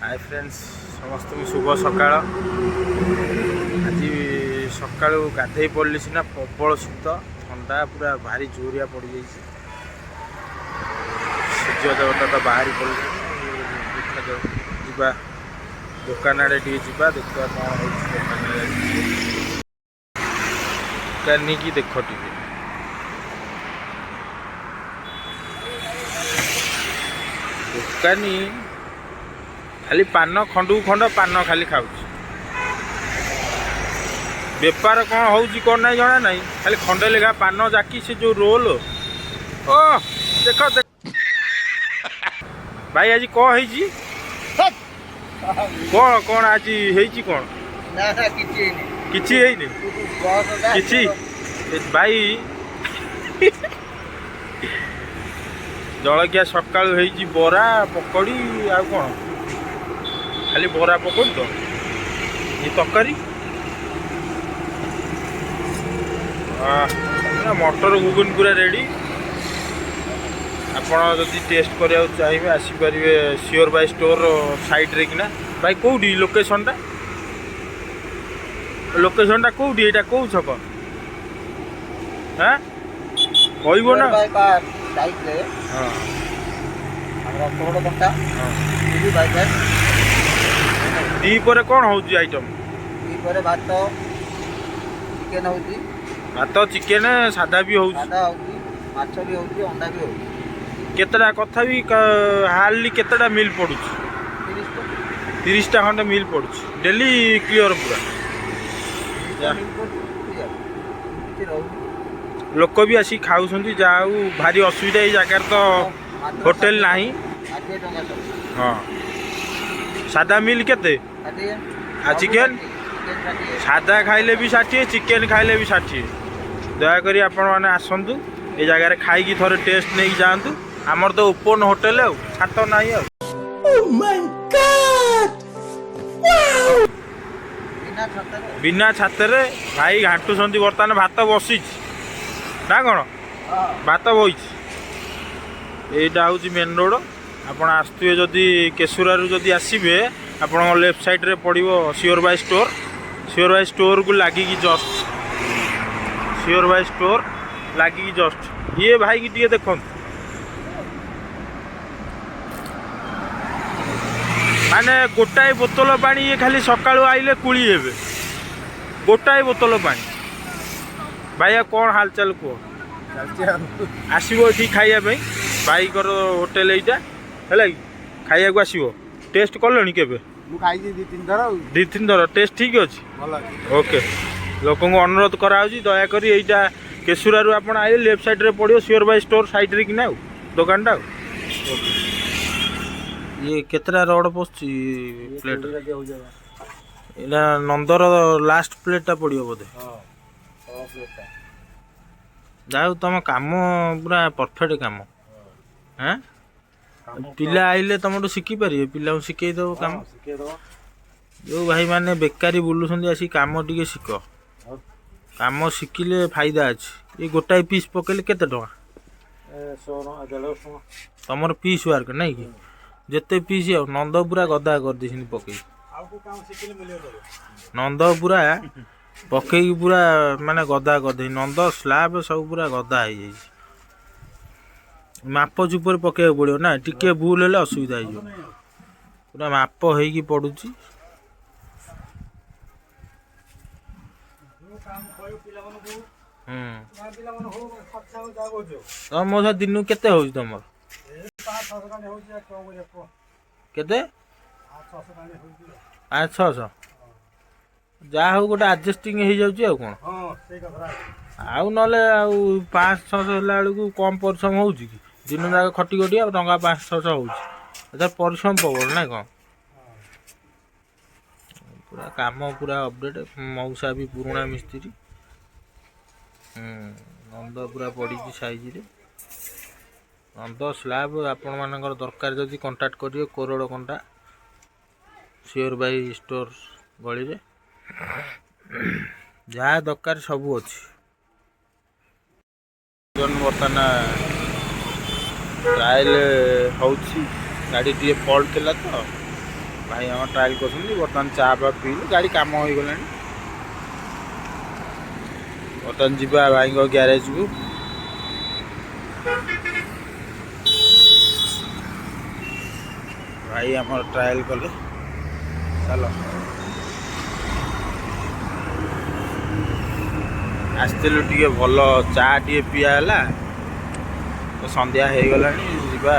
Hi friends समस्त शुभ सकाळ आज सकाळू गाधे पड़े सीना प्रबल शीत ठंडा पूरा भारी जोरिया पड़ जाइए सूर्य देवता तो बाहरी पड़े देखा जावा दुकान आड़े देखा देखा कौन हो दुकान की देख टे दुकानी खाली पान खंडू खंड पान खाली खाऊ बेपार कौन हो ना जना ना खाली खंडे लेखा पान जाकी से जो रोल ओ देख देख भाई आज कौन है कौन कौन आज कौन किछि भाई जलखिया सकाळु होईची बरा पकड़ी आ कौन खाली बरा पकड़ी तो ये तरकारी मटर घुगुन पूरा रेडी आपड़ जदि टेस्ट करा चाहिए आसीपर श्योर बाय स्टोर साइड रे किना भाई कौटी लोकेशन टा कौटी एटा कौ छक हाँ कहब ना दीपर कौन हो आइटम भात चिकेन होती भात चिकेन सादा भी हो माछ भी होती अंडा भी होती केतटा कथा भी हार्डली केतटा मिल पड़ू 30टा खंडे मिल पड़ू डेली क्लियर पूरा लोक भी आसी खाऊ जाऊ भारी असुविधा ये जगार तो होटेल नहीं हाँ सादा मिल केते आ चिकेन सादा खाइले भी 60 चिकेन खाइले भी 60 दयाकोरी आपण मैंने आसतु ये जगार खाई थोड़े टेस्ट नहीं जातु आमर तो ओपन होटेल छात ना बिना छातर भाई घाटुंट बर्तमान भात बसी ना कौन भात बही यहाँ हूँ मेन रोड आप आसुए जदि केशुरारू जदि आसबे आप लेफ्ट साइड रे पड़ो श्योर बाय स्टोर को लगी जस्ट श्योर बाय स्टोर लगी जस्ट ये भाई की टे देख माने गोटाए बोतल पानी ये खाली सकाळु आइले कुली हेबे गोटाए बोतल पानी भाई कौन हालचाल कह आसो ये खाइबा भाई होटेल यहाँ है खाइबा को आसो टेस्ट कलनी के दी तीन थर टेस्ट ठीक अच्छे ओके लोक अनुरोध कराऊँ दयाकोरी यहाँ केशुरारू आप आए लेफ्ट साइड रे पड़ो श्योर बाय स्टोर साइड रे किना दुकान टा ये केतरा रड पशुची प्लेट एटा नंदर लास्ट प्लेटा पड़ो बोधे जाऊ तुम काम पूरा परफेक्ट काम हाँ पिला आइले तुम शिखी पारे पिला शिखे दब काम जो भाई माने बेकारी बुलूँ आसी काम टे शिख काम शिखिले फायदा अच्छे ये गोटाए पीस पकड़े केते टका तुम पीस वर्क नहीं कि जिते पीस नंद पूरा गदा कर पकई नंद पूरा पकई पूरा माने गदा कर नंद स्लाब सब पूरा गदा हो जाए माप चुपर पकड़ पड़ो ना टिके भूल है असुविधा हो पूरा माप हो पड़ू मो दिन केते हो तुम केते 500-600 जहाँ हूँ गोटे आडजस्टिंग हो जाऊँ कौन आउ ना 500-600 बेलू कम परिश्रम हो दिन जाक खटी खटी टंका 500-600 हो परिश्रम प्रबल ना कौन पूरा काम पूरा अपडेट मऊसा भी पुराणा मिस्त्री नंद पूरा पड़ी साइज रे नंद स्लाब आपण मानकर दरकार जदि कंटाक्ट करिए कोरोड़ कंटा श्योर बाय स्टोर गली रे जहाँ दरकार सब अच्छी बर्तमान ट्रायल हो गाड़ी टे फल्ट थिला तो भाई हम ट्रायल कर बर्तमान चा फा पीलु गाड़ी कम हो गला बर्तमान जीवा भाई ग्यारेज को भाई आम ट्रायल कले चलो आसलु टे भल चा टे पिया तो संध्या हो गला जीवा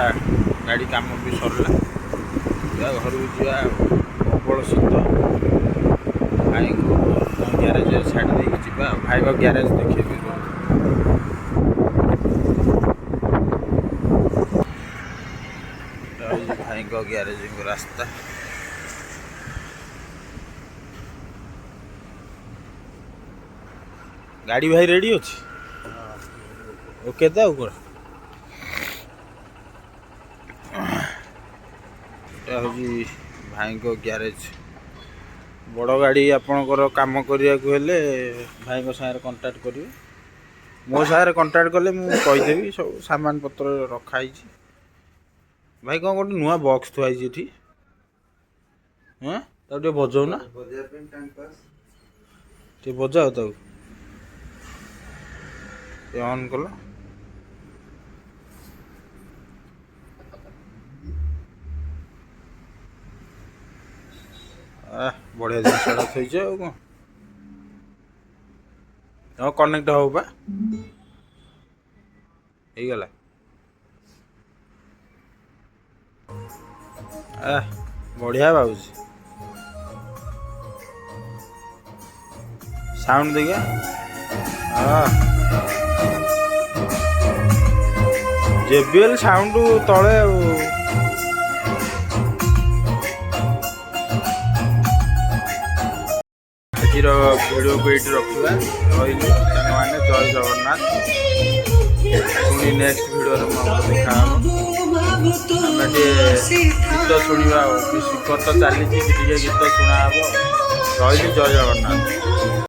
गाड़ी काम भी सरला घर को जा प्रबल शीत भाई ग्यारेज छाड़ दे जा भाई को ग्यारेज देखे भाई को ग्यारेज रास्ता गाड़ी भाई रेडी अच्छी ओके तो कौन हूँ भाई को ग्यारेज बड़ गाड़ी आपणकर काम करने को हेले भाई को सागर कंटाक्ट करेंगे मो सागर कंटाक्ट कले मुझेदेवी सब सामान पत्र रखाई भाई कौन गोटे नुआ बॉक्स थुआई हाँ तो बजाऊ ना बजाओ तो ऑन कल बढ़िया जिनसा थोच कौन कनेक्ट हो गला बढ़िया बाबूजी साउंड देखिए JBL साउंड तले आज वीडियो को ये रखा रही मैंने जय जगन्नाथ पुणी नेक्स्ट वीडियो देखा गीत शुणा गीत तो चली गीत शुणा रही जय जगन्नाथ।